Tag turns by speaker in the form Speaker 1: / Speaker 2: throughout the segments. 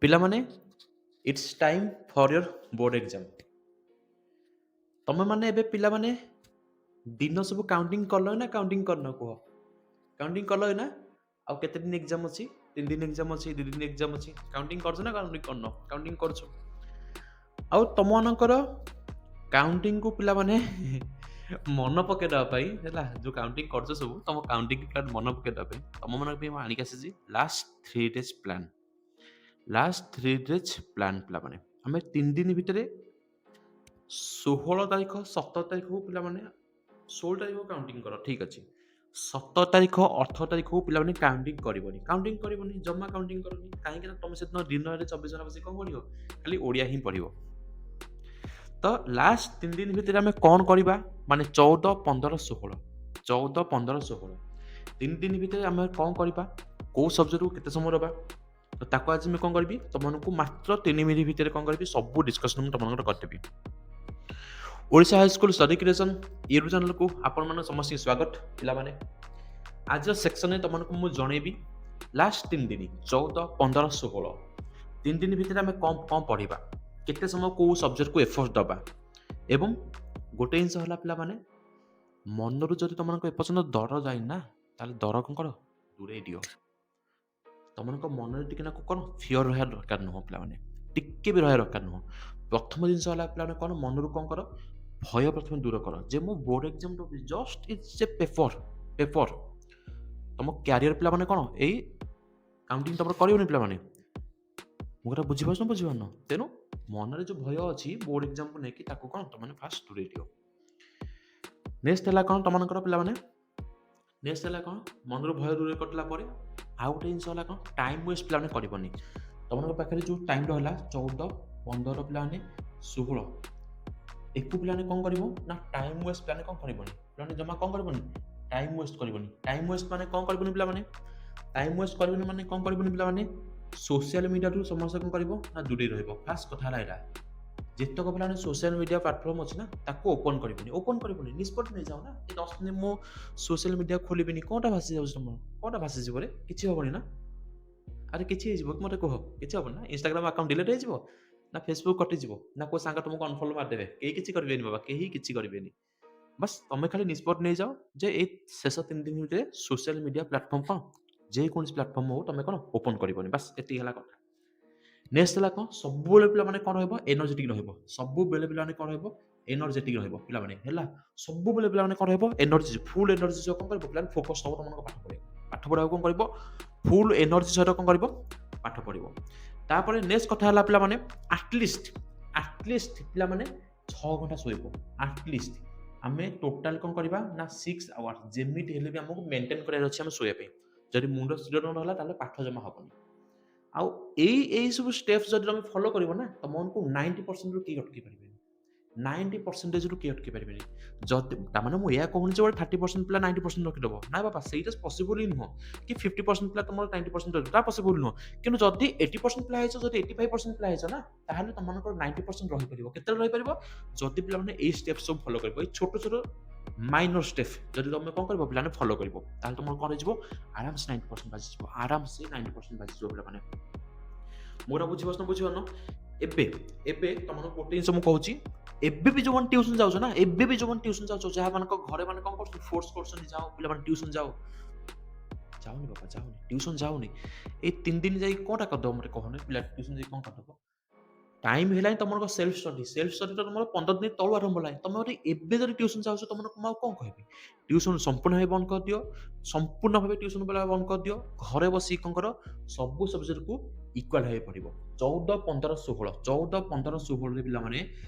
Speaker 1: ପିଲାମାନେ it's time for your board exam. ତମେମାନେ ଏବେ ପିଲାମାନେ ଦିନ ସବୁ କାଉଣ୍ଟିଂ କଲ ନା କାଉଣ୍ଟିଂ କରିନ କୁହ? କାଉଣ୍ଟିଂ କଲ ନା? ଆଉ କେତେ ଦିନ ଏକ୍ଜାମ୍ ଅଛି? 3 ଦିନ ଏକ୍ଜାମ୍ ଅଛି, 2 ଦିନ ଏକ୍ଜାମ୍ ଅଛି। କାଉଣ୍ଟିଂ କରୁଛ ନା କାଉଣ୍ଟିଂ କରିନ? କାଉଣ୍ଟିଂ କରୁଛ। ଆଉ ତମମାନଙ୍କର କାଉଣ୍ଟିଂକୁ ପିଲାମାନେ ମନେ ପକେଇଦେବା ପାଇଁ ହେଲା, ଯୋଉ କାଉଣ୍ଟିଂ କରୁଛ ସବୁ ତମ କାଉଣ୍ଟିଂ ପ୍ଲାନ୍ ମନେ ପକେଇଦେବା ପାଇଁ ତମମାନଙ୍କ ପାଇଁ ମୁଁ ଆଣିକି ଆସିଛି last 3 days plan. Last 3 days plan ପିଲାମାନେ ଆମେ 3 ଦିନ ଭିତରେ 16 ତାରିଖ 17 ତାରିଖକୁ ପିଲାମାନେ 16 ତାରିଖ କାଉଣ୍ଟିଂ କର, ଠିକ୍ ଅଛି। 17 ତାରିଖ 18 ତାରିଖକୁ ପିଲାମାନେ କାଉଣ୍ଟିଂ କରିବନି, ଜମା କାଉଣ୍ଟିଂ କରନି। କାହିଁକି ନା ତମେ ସେଦିନ ଦିନରେ 24 ଘଣ୍ଟା ବସି କ'ଣ ପଢ଼ିବ? ଖାଲି ଓଡ଼ିଆ ହିଁ ପଢ଼ିବ। ତ ଲାଷ୍ଟ 3 ଦିନ ଭିତରେ ଆମେ କ'ଣ କରିବା? ମାନେ 14, 15, 16 14, 15, 16 3 ଦିନ ଭିତରେ ଆମେ କ'ଣ କରିବା? କେଉଁ ସବଜେକ୍ଟକୁ କେତେ ସମୟ ଦେବା? ତ ତାକୁ ଆଜି ମୁଁ କ'ଣ କରିବି? ତମମାନଙ୍କୁ ମାତ୍ର 3 ମିନିଟ୍ ଭିତରେ କ'ଣ କରିବି? ସବୁ ଡିସ୍କସନ୍ ମୁଁ ତମମାନଙ୍କର କରିଦେବି। Odisha high school study creation YouTube ଚ୍ୟାନେଲକୁ ଆପଣମାନଙ୍କୁ ସମସ୍ତଙ୍କୁ ସ୍ୱାଗତ। ପିଲାମାନେ ଆଜିର ସେକ୍ସନରେ ତମମାନଙ୍କୁ ମୁଁ ଜଣେଇବି ଲାଷ୍ଟ 3 ଦିନ 14, 15, 16 3 ଦିନ ଭିତରେ ଆମେ କ'ଣ ପଢ଼ିବା, କେତେ ସମୟ କେଉଁ ସବଜେକ୍ଟକୁ ଏଫର୍ଟ ଦେବା। ଏବଂ ଗୋଟେ ଜିନିଷ ହେଲା ପିଲାମାନେ, ମନରୁ ଯଦି ତମମାନଙ୍କ ଏପର୍ଯ୍ୟନ୍ତ ଡର ଯାଇନି ନା, ତାହେଲେ ଡର କ'ଣ କର? ଦୂରେଇ ଦିଅ। ତମମାନଙ୍କ ମନରେ ଟିକେ ନାକୁ କ'ଣ ଫିଅର ରହିବା ଦରକାର ନୁହଁ ପିଲାମାନେ, ଟିକେ ବି ରହିବା ଦରକାର ନୁହଁ। ପ୍ରଥମ ଜିନିଷ ହେଲା ପିଲାମାନେ କ'ଣ, ମନରୁ କ'ଣ କର? ଭୟ ପ୍ରଥମେ ଦୂର କର ଯେ ମୁଁ ବୋର୍ଡ଼ ଏକ୍ଜାମ୍ ଦେବି, ଜଷ୍ଟ ଇଟ୍ସ ଏ ପେପର। ତମ କ୍ୟାରିୟର ପିଲାମାନେ କ'ଣ ଏଇ କାଉଣ୍ଟିଂ ତମର କରିବନି ପିଲାମାନେ। ମୁଁ କଥା ବୁଝିପାରୁନ? ତେଣୁ ମନରେ ଯେଉଁ ଭୟ ଅଛି ବୋର୍ଡ଼ ଏକ୍ଜାମ୍କୁ ନେଇକି ତାକୁ କ'ଣ ତମେ ଫାଷ୍ଟ ଦୂରେଇ ଦିଅ। ନେକ୍ସଟ ହେଲା କ'ଣ ତମମାନଙ୍କର ପିଲାମାନେ? ନେକ୍ସଟ ହେଲା କ'ଣ, ମନରୁ ଭୟ ଦୂର କରିଦେଲା ପରେ ଆଉ ଗୋଟେ ଜିନିଷ ହେଲା କ'ଣ, ଟାଇମ୍ ୱେଷ୍ଟ ପିଲାମାନେ କରିବନି। ତମମାନଙ୍କ ପାଖରେ ଯେଉଁ ଟାଇମ୍ ରହିଲା 14, 15 ପିଲାମାନେ 16 ଏକୁ ପିଲାମାନେ କ'ଣ କରିବ ନା, ଟାଇମ୍ ୱେଷ୍ଟ ପିଲାମାନେ କ'ଣ କରିବନି। ପିଲାମାନେ ଜମା କ'ଣ କରିବନି? ଟାଇମ୍ ୱେଷ୍ଟ କରିବନି। ଟାଇମ୍ ୱେଷ୍ଟ ମାନେ କ'ଣ କରିବନି ପିଲାମାନେ? ଟାଇମ୍ ୱେଷ୍ଟ କରିବନି ମାନେ କ'ଣ କରିବନି ପିଲାମାନେ? ସୋସିଆଲ ମିଡ଼ିଆରୁ ସମସ୍ତେ କ'ଣ କରିବ ନା, ଦୂରେଇ ରହିବ। ଫାଷ୍ଟ କଥା ହେଲା ଏଇଟା, ଯେତେକ ପିଲାମାନେ ସୋସିଆଲ ମିଡ଼ିଆ ପ୍ଲାଟଫର୍ମ ଅଛି ନା, ତାକୁ ଓପନ୍ କରିବନି। ନିଷ୍ପତ୍ତି ନେଇଯାଅ ନା, ଏ 10 ଦିନ ମୁଁ ସୋସିଆଲ ମିଡ଼ିଆ ଖୋଲିବିନି। କ'ଣଟା ଭାସି ଯାଉଛି ତମର? କ'ଣ ଭାସିଯିବ ରେ? କିଛି ହେବନି ନା? ଆରେ କିଛି ହେଇଯିବ କି ମୋତେ କୁହ? କିଛି ହେବନି ନା? ଇନଷ୍ଟାଗ୍ରାମ ଆକାଉଣ୍ଟ ଡିଲିଟ୍ ହେଇଯିବ ନା, ଫେସବୁକ୍ କଟିଯିବ ନା, କେଉଁ ସାଙ୍ଗ ତୁମକୁ ଅନଫଲୋ ମାରିଦେବେ? କେହି କିଛି କରିବେନି ବାବା, କେହି କିଛି କରିବେନି। ବାସ୍ ତମେ ଖାଲି ନିଷ୍ପତ୍ତି ନେଇଯାଅ ଯେ ଏଇ ଶେଷ 3 ଦିନ ଭିତରେ ସୋସିଆଲ ମିଡ଼ିଆ ପ୍ଲାଟଫର୍ମ କ'ଣ, ଯେକୌଣସି ପ୍ଲାଟଫର୍ମ ହଉ ତମେ କ'ଣ ଓପନ୍ କରିବନି। ବାସ୍ ଏତିକି ହେଲା କଥା। ନେକ୍ସଟ ହେଲା କ'ଣ, ସବୁବେଳେ ପିଲାମାନେ କ'ଣ ରହିବ? ଏନର୍ଜେଟିକ୍ ରହିବ। ସବୁବେଳେ ପିଲାମାନେ କ'ଣ ରହିବ? ଏନର୍ଜେଟିକ୍ ରହିବ ପିଲାମାନେ ହେଲା। ସବୁବେଳେ ପିଲାମାନେ କ'ଣ ରହିବ? ଏନର୍ଜି, ଫୁଲ୍ ଏନର୍ଜି ସହ କ'ଣ କରିବ? ପିଲାମାନେ ଫୋକସ୍ ହେବ ତମମାନଙ୍କ ପାଠ ପଢ଼ିବାକୁ କ'ଣ କରିବ? ଫୁଲ୍ ଏନର୍ଜି ସହିତ କ'ଣ କରିବ? ପାଠ ପଢ଼ିବ। ତାପରେ ନେକ୍ସଟ କଥା ହେଲା ପିଲାମାନେ, ଆଟଲିଷ୍ଟ ପିଲାମାନେ 6 ଘଣ୍ଟା ଶୋଇବ। ଆଟଲିଷ୍ଟ ଆମେ ଟୋଟାଲ କ'ଣ କରିବା ନା 6 ଆୱାର୍ସ ଯେମିତି ହେଲେ ବି ଆମକୁ ମେଣ୍ଟେନ୍ କରିବାର ଅଛି ଆମେ ଶୋଇବା ପାଇଁ। ଯଦି ମୁଣ୍ଡ ସ୍ଥିର ନ ରହିଲା ତାହେଲେ ପାଠ ଜମା ହେବନି। ଆଉ ଏଇ ସବୁ ଷ୍ଟେପ୍ସ ଯଦି ତମେ ଫଲୋ କରିବ ନା, ତମମାନଙ୍କୁ 90%ରୁ କେହି ଅଟକେଇ ପାରିବେନି। 90%ରୁ କେହି ଅଟକେଇ ପାରିବେନି। ଯଦି ତାମାନେ ମୁଁ ଏହା କହୁନି ଯେ 30% ପିଲା 90% ରଖିଦେବ, ନା ବାପା, ସେଇଟା ପସିବଲ୍ ହିଁ ନୁହଁ। କି 50% ପିଲା ତମର 90% ରଖିବ, ତା ପସିବଲ୍ ନୁହଁ। କିନ୍ତୁ ଯଦି 80% ପିଲା ହେଇଛ, ଯଦି 85% ପିଲା ହେଇଛ ନା, ତାହେଲେ ତମମାନଙ୍କର 90% ରହିପାରିବ। କେତେବେଳେ ରହିପାରିବ? ଯଦି ପିଲାମାନେ ଏଇ ଷ୍ଟେପ୍ ସବୁ ଫଲୋ କରିବ, ଏଇ ଛୋଟ ମାଇନର ଷ୍ଟେପ୍ ଯଦି ତମେ କ'ଣ କରିବ ପିଲାମାନେ ଫଲୋ କରିବ, ତାହେଲେ ତମର କ'ଣ ହେଇଯିବ? ଆରାମସେ 90% ବାଜିଯିବ। ଆରାମସେ 90% ବାଜିଯିବ ପିଲାମାନେ। ମୋର ବୁଝିପାରୁନ? ଏବେ ତମମାନଙ୍କୁ ଗୋଟେ ଜିନିଷ ମୁଁ କହୁଛି, ଏବେ ବି ଯେଉଁମାନେ ଟ୍ୟୁସନ୍ ଯାଉଛ ନା, ଯାହାମାନଙ୍କ ଘରେ ମାନେ କ'ଣ କରୁଛନ୍ତି, ଫୋର୍ସ କରୁଛନ୍ତି ଯାଅ ପିଲାମାନେ ଟ୍ୟୁସନ୍ ଯାଉନି ବାପା, ଟ୍ୟୁସନ୍ ଯାଉନି। ଏଇ 3 ଦିନ ଯାଇ କ'ଣଟା କରିଦେବ ମୋତେ କହନି? ପିଲା ଟ୍ୟୁସନ୍ ଯାଇ କ'ଣ କରିଦେବ? ଟାଇମ୍ ହେଲାଣି ତମର ସେଲ୍ଫ ଷ୍ଟଡିଟା ତମର 15 ଦିନ ତଳୁ ଆରମ୍ଭ ହେଲାଣି। ତମେ ଯଦି ଏବେ ଯଦି ଟ୍ୟୁସନ୍ ଯାଉଛ, ତମମାନଙ୍କୁ ମୁଁ ଆଉ କ'ଣ କହିବି? ଟ୍ୟୁସନ୍ ସମ୍ପୂର୍ଣ୍ଣ ଭାବେ ବନ୍ଦ କରିଦିଅ। ସମ୍ପୂର୍ଣ୍ଣ ଭାବେ ଟ୍ୟୁସନ୍ ବେଳା ବନ୍ଦ କରିଦିଅ। ଘରେ ବସି କ'ଣ କର? ସବୁ ସବଜେକ୍ଟକୁ ଇକ୍ୱାଲ୍ ଭାବେ ପଢ଼ିବ। 14, 15, 16ରେ ପିଲାମାନେ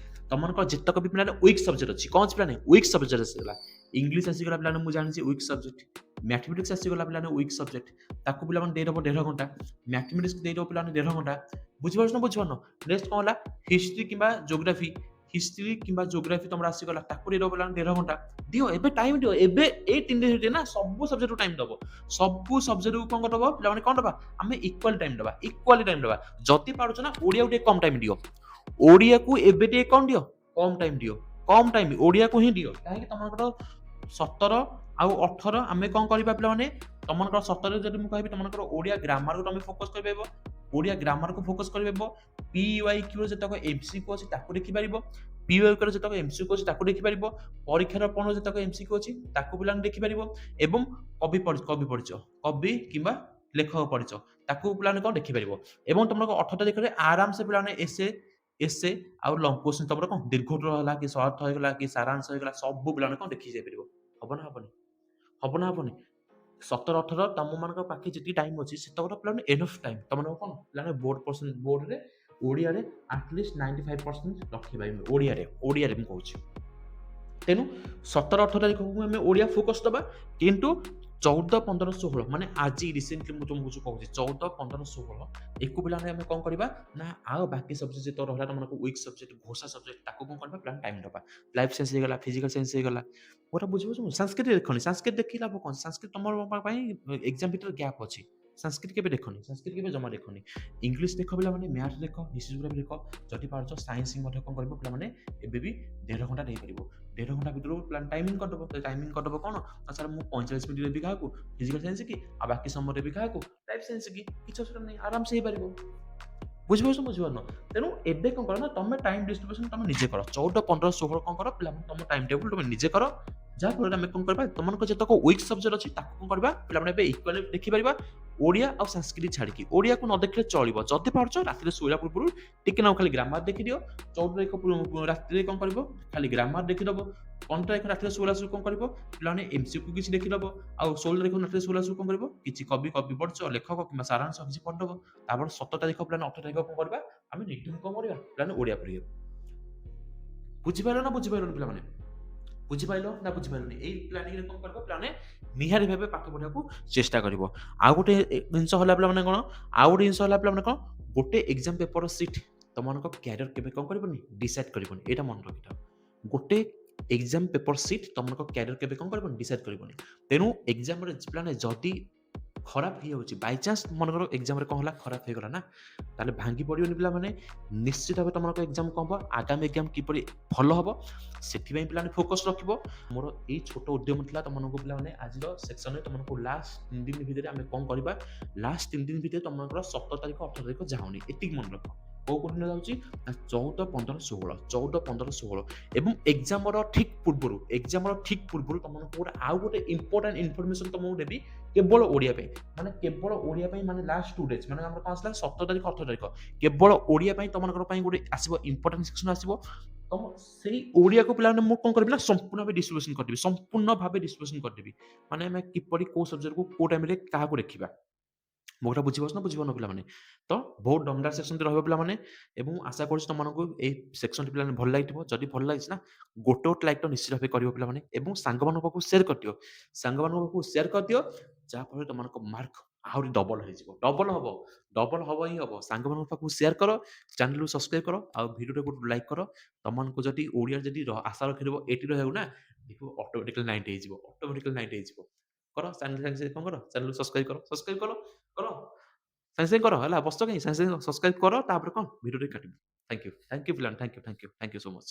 Speaker 1: ତମମାନଙ୍କର ଯେତକ ବି ପିଲାମାନେ ୱିକ୍ ସବଜେକ୍ଟ ଅଛି, କ'ଣ ଅଛି ପିଲାମାନେ? ୱିକ୍ ସବଜେକ୍ଟ ଆସିଗଲା। ଇଂଲିଶ ଆସିଗଲା ପିଲାମାନେ, ମୁଁ ଜାଣିଛି ୱିକ୍ ସବଜେକ୍ଟ। ମ୍ୟାଥମେଟିକ୍ସ ଆସିଗଲା ପିଲାମାନେ ୱିକ୍ ସବଜେକ୍ଟ। ତାକୁ ପିଲାମାନେ ଦେଇଦେବ 1.5 ଘଣ୍ଟା। ମ୍ୟାଥମେଟିକ୍ସ ଦେଇଦେବ ପିଲାମାନେ 1.5 ଘଣ୍ଟା। ବୁଝିପାରୁଛ? ନେକ୍ସଟ କ'ଣ ହେଲା? ହିଷ୍ଟ୍ରି କିମ୍ବା ଜୋଗ୍ରାଫି ତମର ଆସିଗଲା, ତାକୁ ଦେଇଦେବ ପିଲାମାନେ 1.5 ଘଣ୍ଟା। ଦିଅ, ଏବେ ଟାଇମ୍ ଦିଅ। ଏବେ ଏଇ 3 ଦିନ ଭିତରେ ନା ସବୁ ସବଜେକ୍ଟକୁ ଟାଇମ୍ ଦେବ। ସବୁ ସବଜେକ୍ଟକୁ କ'ଣ କରିଦେବ ପିଲାମାନେ? କ'ଣ ଦେବା? ଆମେ ଇକ୍ୱାଲି ଟାଇମ୍ ଦେବା। ଯଦି ପାରୁଛ ନା, ଓଡ଼ିଆକୁ ଟିକେ କମ୍ ଟାଇମ୍ ଦିଅ। ଓଡ଼ିଆକୁ ଏବେ ଟିକେ କ'ଣ ଦିଅ? କମ୍ ଟାଇମ୍ ଦିଅ। ଓଡ଼ିଆକୁ ହିଁ ଦିଅ। କାହିଁକି? ତମମାନଙ୍କର 17 ଆଉ 18 ଆମେ କ'ଣ କରିବା ପିଲାମାନେ? ତମମାନଙ୍କର 17ରେ ଯଦି ମୁଁ କହିବି ତମମାନଙ୍କର ଓଡ଼ିଆ ଗ୍ରାମାରକୁ ତମେ ଫୋକସ୍ କରିପାରିବ। ଓଡ଼ିଆ ଗ୍ରାମାରକୁ ଫୋକସ୍ କରିପାରିବ। PYQର ଯେତକ MCQ ଅଛି ତାକୁ ଦେଖିପାରିବ। PYQର ଯେତକ MCQ ଅଛି ତାକୁ ଦେଖିପାରିବ। ପରୀକ୍ଷାର ପ୍ରଶ୍ନର ଯେତକ MCQ ଅଛି ତାକୁ ପିଲାମାନେ ଦେଖିପାରିବ ଏବଂ କବି ପଢ଼ିଛ, କବି କିମ୍ବା ଲେଖକ ପଢ଼ିଛ ତାକୁ ପିଲାମାନେ କଣ ଦେଖିପାରିବ ଏବଂ ତମର 18 ତାରିଖରେ ଆରାମସେ ପିଲାମାନେ ଏସେ ଆଉ ଲଙ୍ଗ କୋଶ୍ଚିନ୍ ତମର କଣ ଦୀର୍ଘୋତ୍ତର ହେଲା କି ସର୍ଥ ହେଇଗଲା କି ସାରାଂଶ ହେଇଗଲା ସବୁ ପିଲାମାନେ କଣ ଦେଖି ଯାଇପାରିବ। ହବ ନା ହବନି? ହବ ନା ହବନି? 17, 18 ତମମାନଙ୍କ ପାଖେ ଯେତିକି ଟାଇମ୍ ଅଛି ସେତକର ପିଲାମାନେ ଏନଫ୍ ଟାଇମ୍ ତମମାନଙ୍କୁ କଣ ପିଲାମାନେ ବୋର୍ଡରେ ଓଡ଼ିଆରେ ଆଟଲିଷ୍ଟ 95% ରଖିପାରିବେ ଓଡ଼ିଆରେ ମୁଁ କହୁଛି। ତେଣୁ 17, 18 ତାରିଖକୁ ଆମେ ଓଡ଼ିଆ ଫୋକସ୍ ଦବା କିନ୍ତୁ 14, 15, 16 ମାନେ ଆଜି ରିସେଣ୍ଟଲି ମୁଁ ତୁମକୁ ଯୋଉ କହୁଛି 14, 15, 16 ଏକୁ ପିଲାମାନେ ଆମେ କଣ କରିବା ନା ଆଉ ବାକି ସବଜେକ୍ଟ ଯେତକ ରହିଲା ତମମାନଙ୍କୁ ୱିକ୍ ସବଜେକ୍ଟ ଘୋଷା ସବଜେକ୍ଟ ତାକୁ କଣ କରିବା ପିଲାମାନେ ଟାଇମ୍ ଦବା। ଲାଇଫ୍ ସାଇନ୍ସ ହେଇଗଲା, ଫିଜିକାଲ ସାଇନ୍ସ ହେଇଗଲା। ପୁରା ବୁଝିପାରୁଛ? ସାଂସ୍କ୍ରିଟ ଦେଖନି, ସାଂସ୍କ୍ରିଟ ଦେଖିକି ଲାଭ କଣ? ସାଂସ୍କ୍ରିଟ ତମର ପାଇଁ ଏକ୍ସାମ ଭିତରେ ଗ୍ୟାପ୍ ଅଛି। ସାଂସ୍କ୍ରିଟ କେବେ ଦେଖନି, ସାଂସ୍କ୍ରିଟ କେବେ ଜମା ଦେଖନି। ଇଂଲିଶ ଦେଖ ପିଲାମାନେ, ମ୍ୟାଥ ଦେଖ, ହିଷ୍ଟ୍ରି ଜୋଗ୍ରାଫି ଦେଖ। ଯଦି ପାରୁଛ ସାଇନ୍ସ ମଧ୍ୟ କଣ କରିବ ପିଲାମାନେ ଏବେ ବି 1.5 ଘଣ୍ଟା ଦେଇପାରିବ। 1.5 ଘଣ୍ଟା ଭିତରୁ ପ୍ଲାନ୍ ଟାଇମିଂ କରିଦବ। ଟାଇମିଂ କରିଦବ କଣ? ନା ସାର୍ ମୁଁ 45 ମିନିଟ୍ ଦେବି କାହାକୁ ଫିଜିକାଲ ସାଇନ୍ସ କି ଆଉ ବାକି ସମୟ ଦେବି କାହାକୁ ଲାଇଫ୍ ସାଇନ୍ସ କି କିଛି ଅସୁବିଧା ନାହିଁ ଆରାମସେ ହେଇପାରିବ। ବୁଝିପାରୁଛ ବୁଝିପାରୁନ? ତେଣୁ ଏବେ କଣ କର ନା ତମେ ଟାଇମ୍ ଡିଷ୍ଟ୍ରିବ୍ୟୁସନ ତମେ ନିଜେ କର। 14, 15, 16 କଣ କର ପିଲାମାନେ ତମ ଟାଇମ୍ ଟେବୁଲ ତମେ ନିଜେ କର। ଯାହାଫଳରେ ଆମେ କଣ କରିବା ତମମାନଙ୍କ ଯେତକ ୱିକ୍ ସବଜେକ୍ଟ ଅଛି ତାକୁ କଣ କରିବା ପିଲାମାନେ ଏବେ ଇକ୍ୱାଲି ଦେଖିପାରିବା। ଓଡ଼ିଆ ଆଉ ସାଂସ୍କ୍ରିଟ ଛାଡ଼ିକି ଓଡ଼ିଆକୁ ନ ଦେଖିଲେ ଚଳିବ। ଯଦି ପାରୁଛ ରାତିରେ ଶୋଇଲା ପୂର୍ବରୁ ଟିକେ ନାକୁ ଖାଲି ଗ୍ରାମାର ଦେଖିଦିଅ। 14 ତାରିଖ ରାତିରେ କଣ କରିବ ଖାଲି ଗ୍ରାମାର ଦେଖିଦବ। 15 ତାରିଖ ରାତିରେ ଶୋଇଲା ବେଳକୁ କଣ କରିବ ପିଲାମାନେ MCQ କିଛି ଦେଖିଦବ। ଆଉ 16 ତାରିଖ ରାତିରେ ଶୋଇଲା ବେଳକୁ କଣ କରିବ କିଛି କବି ପଢ଼ିଛ ଲେଖକ କିମ୍ବା ସାରାଂଶ କିଛି ପଢ଼ିଦବ। ତାପରେ 17 ତାରିଖ ପିଲାମାନେ 18 ତାରିଖ କଣ କରିବା ଆମେ ନିଟିଂ କଣ କରିବା ପିଲାମାନେ ଓଡ଼ିଆ ପଢ଼ିବା। ବୁଝିପାରିଲ ନା ବୁଝିପାରିଲନି ପିଲାମାନେ? ବୁଝିପାରିଲ ନା ବୁଝିପାରିଲନି? ଏଇ ପ୍ଲାନିଂରେ କଣ କରିବ ପିଲାମାନେ ନିହାତି ଭାବେ ପାଠ ପଢ଼ିବାକୁ ଚେଷ୍ଟା କରିବ। ଆଉ ଗୋଟେ ଜିନିଷ ହେଲା ପିଲାମାନେ କଣ ଆଉ ଗୋଟେ ଜିନିଷ ହେଲା ପିଲାମାନେ କଣ ଗୋଟେ ଏକ୍ସାମ ପେପର ସିଟ୍ ତମମାନଙ୍କ କ୍ୟାରିୟର କେବେ କଣ କରିବନି ଡିସାଇଡ୍ କରିବନି। ଏଇଟା ମନେ ରଖିଥାଅ। ଗୋଟେ ଏକ୍ସାମ ପେପର ସିଟ୍ ତମମାନଙ୍କ କ୍ୟାରିୟର କେବେ କଣ କରିବନି ଡିସାଇଡ୍ କରିବନି। ତେଣୁ ଏକ୍ସାମରେ ପିଲାମାନେ ଯଦି ଖରାପ ହେଇଯାଉଛି ବାଇଚାନ୍ସ ମନେକର ଏକ୍ସାମରେ କଣ ହେଲା ଖରାପ ହେଇଗଲା ନା ତାହେଲେ ଭାଙ୍ଗି ପଡ଼ିବନି ପିଲାମାନେ। ନିଶ୍ଚିତ ଭାବେ ତମମାନଙ୍କ ଏକ୍ସାମ କଣ ହବ ଆଗାମୀ ଏକ୍ସାମ କିପରି ଭଲ ହବ ସେଥିପାଇଁ ପିଲାମାନେ ଫୋକସ୍ ରଖିବ। ମୋର ଏଇ ଛୋଟ ଉଦ୍ୟମ ଥିଲା ତମମାନଙ୍କୁ ପିଲାମାନେ ଆଜିର ସେକ୍ସନରେ ତମମାନଙ୍କୁ ଲାଷ୍ଟ 3 ଦିନ ଭିତରେ ଆମେ କଣ କରିବା ଲାଷ୍ଟ 3 ଦିନ ଭିତରେ ତମମାନଙ୍କର 17 ତାରିଖ 18 ତାରିଖ ଯାଉନି ଏତିକି ମନେ ରଖ। କୋଉ କୋଉ ଦିନ ଯାଉଛି ନା 14, 15, 16 14, 15, 16 ଏବଂ ଏକ୍ସାମର ଠିକ୍ ପୂର୍ବରୁ ତମମାନଙ୍କୁ ଗୋଟେ ଆଉ ଗୋଟେ ଇମ୍ପୋର୍ଟାଣ୍ଟ ଇନଫର୍ମେସନ ତମକୁ ଦେବି କେବଳ ଓଡ଼ିଆ ପାଇଁ। ମାନେ କେବଳ ଓଡ଼ିଆ ପାଇଁ ମାନେ ଲାଷ୍ଟ 2 ଡେଜ୍ ମାନେ ଆମର କଣ ଆସିଲା 17 ତାରିଖ 18 ତାରିଖ କେବଳ ଓଡ଼ିଆ ପାଇଁ ତମମାନଙ୍କ ପାଇଁ ଗୋଟେ ଆସିବ ଇମ୍ପୋର୍ଟାଣ୍ଟ ସେକ୍ସନ ଆସିବ। ତମ ସେଇ ଓଡ଼ିଆକୁ ପିଲାମାନେ ମୁଁ କଣ କରିବି ନା ସମ୍ପୂର୍ଣ୍ଣ ଭାବେ ଡିଷ୍ଟ୍ରିବ୍ୟୁସନ କରିଦେବି। ସମ୍ପୂର୍ଣ୍ଣ ଭାବେ ଡିଷ୍ଟ୍ରିବ୍ୟୁସନ କରିଦେବି। ମାନେ ଆମେ କିପରି କୋଉ ସବଜେକ୍ଟକୁ କୋଉ ଟାଇମରେ କାହାକୁ ଲେଖିବା। ମୋ କଥା ବୁଝିପାରୁଛ ନା ବୁଝିପାରୁନ ପିଲାମାନେ? ତ ବହୁତ ଦମଦାର ସେକ୍ସନଟି ରହିବ ପିଲାମାନେ ଏବଂ ଆଶା କରୁଛି ତମମାନଙ୍କୁ ଏଇ ସେକ୍ସନଟି ପିଲାମାନେ ଭଲ ଲାଗିଥିବ। ଯଦି ଭଲ ଲାଗିଛି ନା ଗୋଟେ ଲାଇକ୍ ତ ନିଶ୍ଚିତ ଭାବେ କରିବ ପିଲାମାନେ ଏବଂ ସାଙ୍ଗମାନଙ୍କ ପାଖକୁ ସେୟାର କରିଦିଅ। ସାଙ୍ଗମାନଙ୍କ ପାଖକୁ ସେୟାର କରିଦିଅ ଯାହାଫଳରେ ତମମାନଙ୍କ ମାର୍କ ଆହୁରି ଡବଲ ହେଇଯିବ। ଡବଲ ହବ ହିଁ ହବ। ସାଙ୍ଗମାନଙ୍କ ପାଖକୁ ସେୟାର କର, ଚ୍ୟାନେଲକୁ ସବସ୍କ୍ରାଇବ କର ଆଉ ଭିଡ଼ିଓଟାକୁ ଲାଇକ୍ କର। ତମମାନଙ୍କୁ ଯଦି ଓଡ଼ିଆରେ ଯଦି ଆଶା ରଖିଥିବ 80 ରହିବାକୁ ନା ଦେଖିବ ଅଟୋମେଟିକାଲି 90 ହେଇଯିବ। ଅଟୋମେଟିକାଲି 90 ହେଇଯିବ। କର ସାଙ୍ଗେ ସାଙ୍ଗେ କଣ କର ଚ୍ୟାନେଲକୁ ସବସ୍କ୍ରାଇବ କର କର ସାଙ୍ଗେ ସାଙ୍ଗେ କର ହେଲା ବସିଛ କାହିଁ ସାଙ୍ଗେ ସାଙ୍ଗେ ସବସ୍କ୍ରାଇବ କର ତାପରେ କଣ ଭିଡ଼ିଓଟି କାଟିବ। ଥ୍ୟାଙ୍କ ୟୁ ପିଲାମାନେ ଥ୍ୟାଙ୍କ ୟୁ ସୋ ମଚ୍।